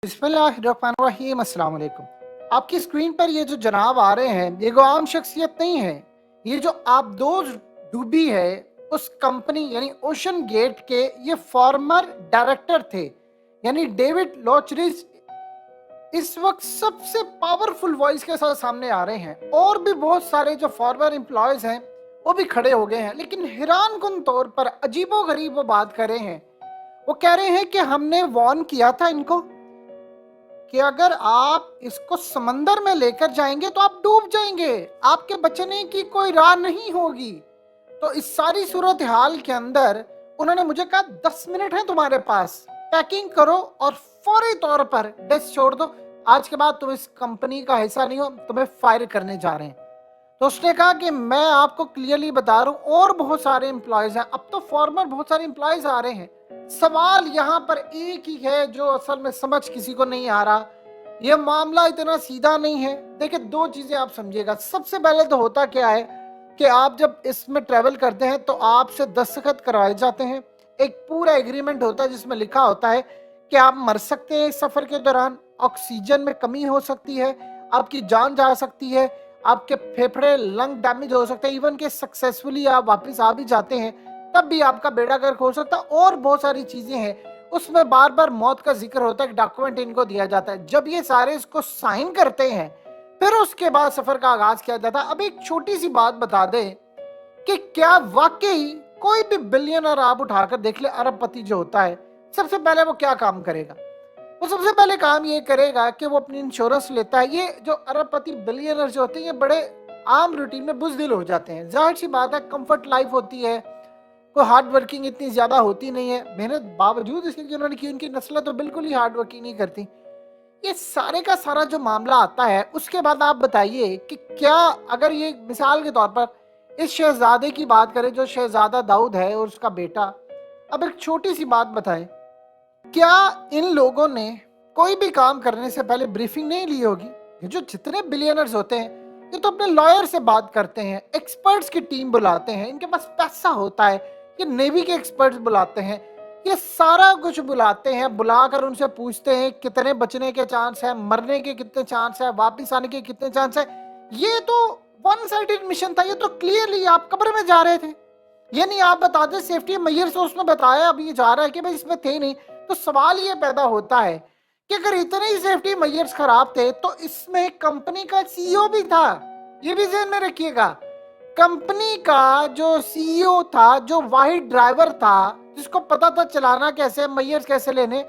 बिस्मिल्लाहिर्रहमानिर्रहीम, अस्सलाम वालेकुम। आपकी स्क्रीन पर ये जो जनाब आ रहे हैं, ये कोई आम शख्सियत नहीं है। ये जो आबदोज डूबी है उस कंपनी यानी ओशन गेट के ये फॉर्मर डायरेक्टर थे, यानी डेविड लॉचरिज इस वक्त सबसे पावरफुल वॉइस के साथ सामने आ रहे हैं। और भी बहुत सारे जो फॉर्मर एम्प्लॉयज हैं वो भी खड़े हो गए हैं, लेकिन हैरान कुन तौर पर अजीबो गरीब वो बात कर रहे हैं। वो कह रहे हैं कि हमने वार्न किया था इनको कि अगर आप इसको समंदर में लेकर जाएंगे तो आप डूब जाएंगे, आपके बचने की कोई राह नहीं होगी। तो इस सारी सूरत हाल के अंदर उन्होंने मुझे कहा 10 मिनट है तुम्हारे पास, पैकिंग करो और फौरी तौर पर डेस्क छोड़ दो। आज के बाद तुम इस कंपनी का हिस्सा नहीं हो, तुम्हें फायर करने जा रहे हैं। तो उसने कहा कि मैं आपको क्लियरली बता रहा हूँ और बहुत सारे एम्प्लॉयज हैं, अब तो फॉर्मर बहुत सारे एम्प्लॉयज आ रहे हैं। सवाल यहाँ पर एक ही है जो असल में समझ किसी को नहीं आ रहा। यह मामला इतना सीधा नहीं है। देखिए, दो चीजें आप समझिएगा। सबसे पहले तो होता क्या है कि आप जब इसमें ट्रेवल करते हैं तो आपसे दस्तखत करवाए जाते हैं, एक पूरा एग्रीमेंट होता है जिसमें लिखा होता है कि आप मर सकते हैं इस सफर के दौरान, ऑक्सीजन में कमी हो सकती है, आपकी जान जा सकती है, आपके फेफड़े लंग डैमेज हो सकते हैं, इवन के सक्सेसफुली आप वापस आ भी जाते हैं तब भी आपका बेड़ा गर्क हो सकता है। और बहुत सारी चीजें हैं उसमें बार बार मौत का जिक्र होता है, डॉक्यूमेंट इनको दिया जाता है। जब ये सारे इसको साइन करते हैं फिर उसके बाद सफर का आगाज किया जाता है। अब एक छोटी सी बात बता दें कि क्या वाकई कोई भी बिलियनर आप उठाकर देख ले, अरबपति जो होता है, सबसे पहले वो क्या काम करेगा? वो सबसे पहले काम ये करेगा कि वो अपनी इंश्योरेंस लेता है। ये जो अरबपति बिलियनर जो होते हैं ये बड़े आम रूटीन में बुजदिल हो जाते हैं। जाहिर सी बात है, कंफर्ट लाइफ होती है, कोई हार्ड वर्किंग इतनी ज्यादा होती नहीं है। मेहनत बावजूद इसके कि उन्होंने की, उनकी नस्लें तो बिल्कुल ही हार्ड वर्किंग नहीं करती। ये सारे का सारा जो मामला आता है उसके बाद आप बताइए कि क्या अगर ये मिसाल के तौर पर इस शहजादे की बात करें जो शहजादा दाऊद है और उसका बेटा, अब एक छोटी सी बात बताएं, क्या इन लोगों ने कोई भी काम करने से पहले ब्रीफिंग नहीं ली होगी? ये जो जितने बिलियनर्स होते हैं ये तो अपने लॉयर से बात करते हैं, एक्सपर्ट्स की टीम बुलाते हैं, इनके पास पैसा होता है, ये नेवी के एक्सपर्ट्स बुलाते हैं, ये सारा कुछ बुलाते हैं, बुलाकर उनसे पूछते हैं कितने बचने के चांस है, मरने के कितने चांस है, वापिस आने के कितने चांस है। ये तो वन साइडेड मिशन था। ये तो क्लियरली आप कब्र में जा रहे थे। ये नहीं आप बताते सेफ्टी मेजर्स उसने बताया, अभी ये जा रहा है कि भाई इसमें थे नहीं। तो सवाल ये पैदा होता है कि अगर इतने ही सेफ्टी मेजर्स खराब थे तो इसमें कंपनी का सीईओ भी था। ये भी ध्यान में रखिएगा, कंपनी का जो सीईओ था, जो वाहिद ड्राइवर था जिसको पता था चलाना कैसे, मेजर्स कैसे लेने,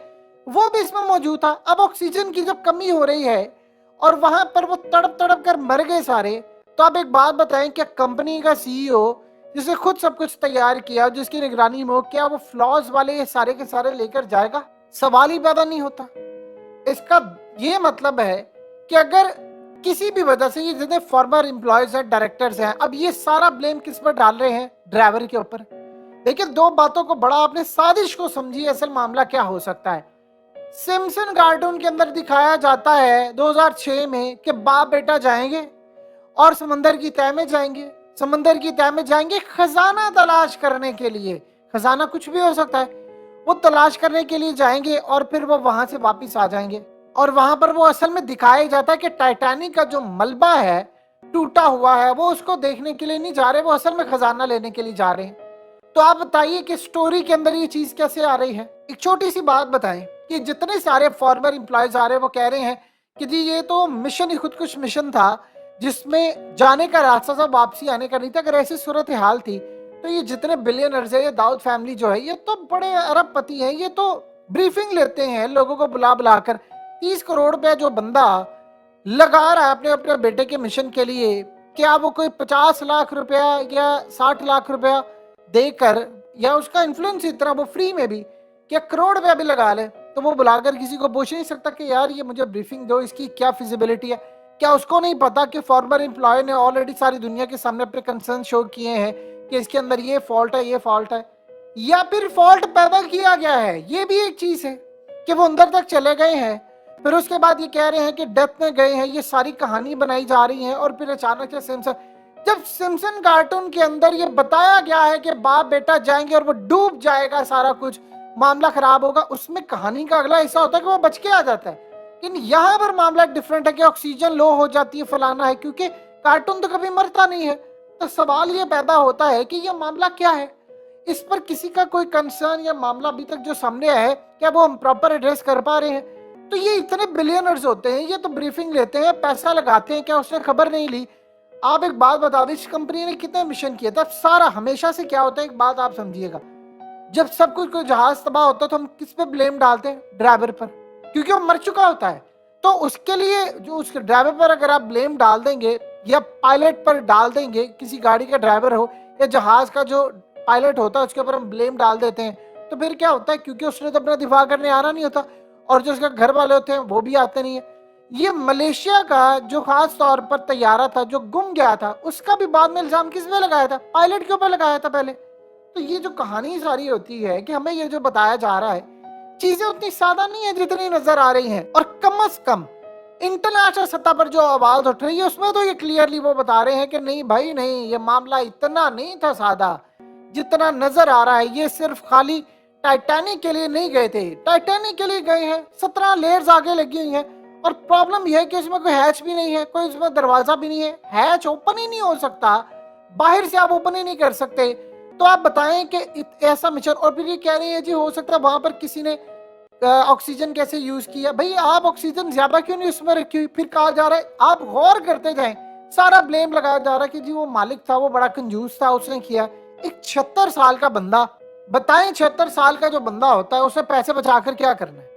वो भी इसमें मौजूद था। अब ऑक्सीजन की जब कमी हो रही है और वहां पर वो तड़प तड़प कर मर गए सारे, तो आप एक बात बताएं, क्या कंपनी का सीईओ जिसे खुद सब कुछ तैयार किया, जिसकी निगरानी में हो, क्या वो फ्लॉज वाले ये सारे के सारे लेकर जाएगा? सवाल ही पैदा नहीं होता। इसका ये मतलब है कि अगर किसी भी वजह से ये जितने फॉर्मर एम्प्लॉयज हैं, डायरेक्टर्स हैं, अब ये सारा ब्लेम किस पर डाल रहे हैं? ड्राइवर के ऊपर। देखिए, दो बातों को बड़ा आपने साजिश को समझिए। असल मामला क्या हो सकता है? सिम्पसन कार्टून के अंदर दिखाया जाता है 2006 में कि बाप बेटा जाएंगे और समंदर की तह में जाएंगे, समंदर की तह में जाएंगे खजाना तलाश करने के लिए। खजाना कुछ भी हो सकता है। वो तलाश करने के लिए जाएंगे और फिर वो वहां से वापस आ जाएंगे और वहां पर वो असल में दिखाया जाता है कि टाइटैनिक का जो मलबा है टूटा हुआ है, वो उसको देखने के लिए नहीं जा रहे, वो असल में खजाना लेने के लिए जा रहे हैं। तो आप बताइए कि स्टोरी के अंदर ये चीज कैसे आ रही है? एक छोटी सी बात बताएं कि जितने सारे फॉर्मर एम्प्लॉयज आ रहे हैं वो कह रहे हैं कि जी ये तो मिशन ही खुद कुछ मिशन था, जिसमें जाने का रास्ता था, वापसी आने का नहीं था। अगर ऐसी सूरत हाल थी तो ये जितने बिलियनर्स है, ये दाऊद फैमिली जो है, ये तो बड़े अरबपति हैं, ये तो ब्रीफिंग लेते हैं लोगों को बुला बुलाकर। 30 करोड़ रुपया जो बंदा लगा रहा है अपने अपने बेटे के मिशन के लिए, क्या वो कोई 50 लाख रुपया या 60 लाख रुपया देकर, या उसका इन्फ्लुएंस इतना, वो फ्री में भी क्या करोड़ रुपया भी लगा ले, तो वो बुलाकर किसी को पूछ नहीं सकता कि यार ये मुझे ब्रीफिंग दो, इसकी क्या फिजिबिलिटी है? क्या उसको नहीं पता कि फॉर्मर एम्प्लॉय ने ऑलरेडी सारी दुनिया के सामने अपने कंसर्न शो किए हैं कि इसके अंदर ये फॉल्ट है, ये फॉल्ट है, या फिर फॉल्ट पैदा किया गया है? ये भी एक चीज है कि वो अंदर तक चले गए हैं, फिर उसके बाद ये कह रहे हैं कि डेथ में गए हैं। ये सारी कहानी बनाई जा रही है और फिर अचानक से सिम्पसन, जब सिम्पसन कार्टून के अंदर ये बताया गया है कि बाप बेटा जाएंगे और वो डूब जाएगा सारा कुछ, मामला खराब होगा। उसमें कहानी का अगला हिस्सा होता है कि वो बच के आ जाता है। लेकिन यहाँ पर मामला डिफरेंट है कि ऑक्सीजन लो हो जाती है, फलाना है, क्योंकि कार्टून तो कभी मरता नहीं है। तो सवाल ये पैदा होता है कि ये मामला क्या है। इस पर किसी का कोई कंसर्न या मामला अभी तक जो सामने आया है, क्या वो हम प्रॉपर एड्रेस कर पा रहे हैं? तो ये इतने बिलियनर्स होते हैं, ये तो ब्रीफिंग लेते हैं, पैसा लगाते हैं, क्या उसने खबर नहीं ली? आप एक बात बता दें, इस कंपनी ने कितना मिशन किया था सारा। हमेशा से क्या होता है, एक बात आप समझिएगा, जब सब कुछ कोई जहाज तबाह होता है तो हम किस पे ब्लेम डालते हैं? ड्राइवर पर, क्योंकि वो मर चुका होता है। तो उसके लिए जो उसके ड्राइवर पर अगर आप ब्लेम डाल देंगे या पायलट पर डाल देंगे, किसी गाड़ी का ड्राइवर हो या जहाज का जो पायलट होता है उसके ऊपर हम ब्लेम डाल देते हैं, तो फिर क्या होता है? क्योंकि उसने तो अपना दिफा करने आना नहीं होता, और जो उसके घर वाले होते हैं वो भी आते नहीं है। ये मलेशिया का जो खास तौर पर तैयारा था जो गुम गया था, उसका भी बाद में इल्जाम किस पे लगाया था? पायलट के ऊपर लगाया था पहले। तो ये जो कहानी सारी होती है कि हमें ये जो बताया जा रहा है, चीजें उतनी सादा नहीं है जितनी नजर आ रही हैं। और कम से कम इंटरनेशनल सतह पर जो आवाज उठ रही है उसमें तो ये क्लियरली वो बता रहे हैं कि नहीं भाई नहीं, ये मामला इतना नहीं था सादा जितना नजर आ रहा है। ये सिर्फ खाली टाइटैनिक के लिए नहीं गए थे, टाइटैनिक के लिए गए हैं, 17 लेयर्स आगे लगी हुई हैं। और प्रॉब्लम यह है कि उसमें कोई हैच भी नहीं है, कोई उसमें दरवाजा भी नहीं है, हैच ओपन ही नहीं हो सकता, बाहर से आप ओपन ही नहीं कर सकते। तो आप बताएं कि ऐसा मिशन, और फिर ये कह रहे हैं जी हो सकता है वहां पर किसी ने ऑक्सीजन कैसे यूज किया। भाई आप ऑक्सीजन ज्यादा क्यों नहीं उसमें रखी हुई? फिर कहा जा रहा है, आप गौर करते जाएं, सारा ब्लेम लगाया जा रहा है कि जी वो मालिक था, वो बड़ा कंजूस था, उसने किया। एक 76 साल का बंदा, बताएं 76 साल का जो बंदा होता है उसे पैसे बचाकर क्या करना है?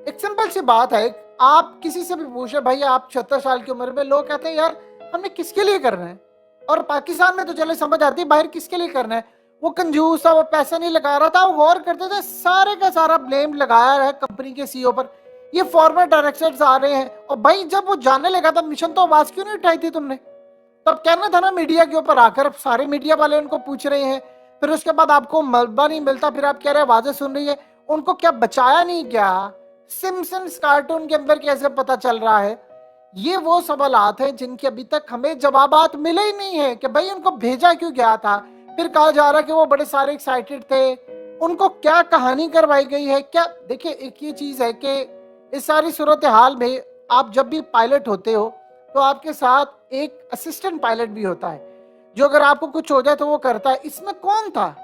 एक सिंपल सी बात है, आप किसी से भी पूछे भाई आप 76 साल की उम्र में, लोग कहते हैं यार हमने किसके लिए करना है। और पाकिस्तान में तो चले समझ आती है, बाहर किसके लिए करना है? वो कंजूस था, वो पैसा नहीं लगा रहा था, वो गौर करते थे, सारे का सारा ब्लेम लगाया है कंपनी के सीईओ पर। ये फॉर्मर डायरेक्टर्स आ रहे हैं, और भाई जब वो जानने लगा था मिशन, तो आवाज क्यों नहीं उठाई थी तुमने? तब कहना था ना मीडिया के ऊपर आकर। अब सारे मीडिया वाले उनको पूछ रहे हैं, फिर उसके बाद आपको मलबा नहीं मिलता, फिर आप कह रहे हैं आवाजें सुन रही है। उनको क्या बचाया नहीं क्या? सिम्पसन्स कार्टून के अंदर कैसे पता चल रहा है? ये वो सवालात हैं जिनके अभी तक हमें जवाबात मिले ही नहीं है कि भाई उनको भेजा क्यों गया था। फिर कहा जा रहा है कि वो बड़े सारे एक्साइटेड थे, उनको क्या कहानी करवाई गई है क्या? देखिए एक ये चीज है कि इस सारी सूरत हाल में आप जब भी पायलट होते हो तो आपके साथ एक असिस्टेंट पायलट भी होता है, जो अगर आपको कुछ हो जाए तो वो करता है। इसमें कौन था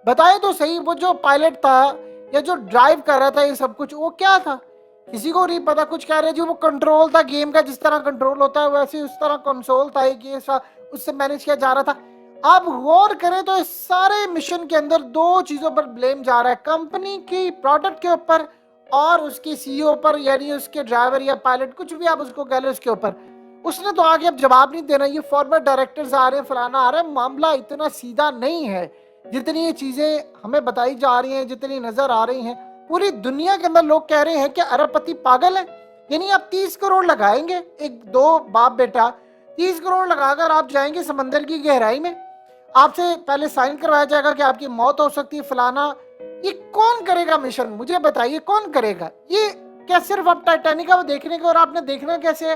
बताए तो सही? वो जो पायलट था या जो ड्राइव कर रहा था ये सब कुछ, वो क्या था? किसी को नहीं पता। कुछ कह रहे जी वो कंट्रोल था गेम का, जिस तरह कंट्रोल होता है वैसे उस तरह कंसोल था एक, ये उससे मैनेज किया जा रहा था। आप गौर करें तो इस सारे मिशन के अंदर दो चीजों पर ब्लेम जा रहा है, कंपनी की प्रोडक्ट के ऊपर और उसके सीईओ पर, यानी उसके ड्राइवर या पायलट, कुछ भी आप उसको कह लो, उसके ऊपर। उसने तो आगे अब जवाब नहीं देना। ये फॉर्मर डायरेक्टर्स आ रहे हैं, फलाना आ रहा है। मामला इतना सीधा नहीं है जितनी ये चीजें हमें बताई जा रही हैं, जितनी नजर आ रही हैं। पूरी दुनिया के अंदर लोग कह रहे हैं कि अरबपति पागल है। यानी आप 30 करोड़ लगाएंगे, एक दो बाप बेटा 30 करोड़ लगाकर आप जाएंगे समंदर की गहराई में, आपसे पहले साइन करवाया जाएगा कि आपकी मौत हो सकती है, फलाना। ये कौन करेगा मिशन? मुझे बताइए कौन करेगा? ये क्या सिर्फ आप टाइटैनिक को देखने को, और आपने देखना कैसे है?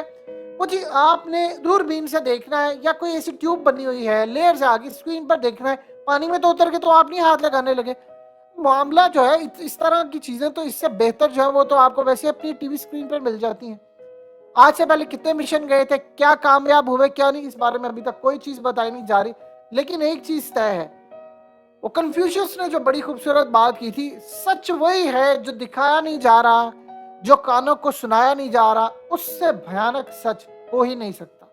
वो जी आपने दूरबीन से देखना है या कोई ऐसी ट्यूब बनी हुई है, लेयर से आगे स्क्रीन पर देखना है? पानी में तो उतर के तो आप नहीं हाथ लगाने लगे। मामला जो है इस तरह की चीजें तो इससे बेहतर जो है वो तो आपको वैसे अपनी टीवी स्क्रीन पर मिल जाती हैं। आज से पहले कितने मिशन गए थे, क्या कामयाब हुए क्या नहीं, इस बारे में अभी तक कोई चीज बताई नहीं जा रही। लेकिन एक चीज तय है, वो कन्फ्यूशियस ने जो बड़ी खूबसूरत बात की थी, सच वही है जो दिखाया नहीं जा रहा, जो कानों को सुनाया नहीं जा रहा, उससे भयानक सच हो ही नहीं सकता।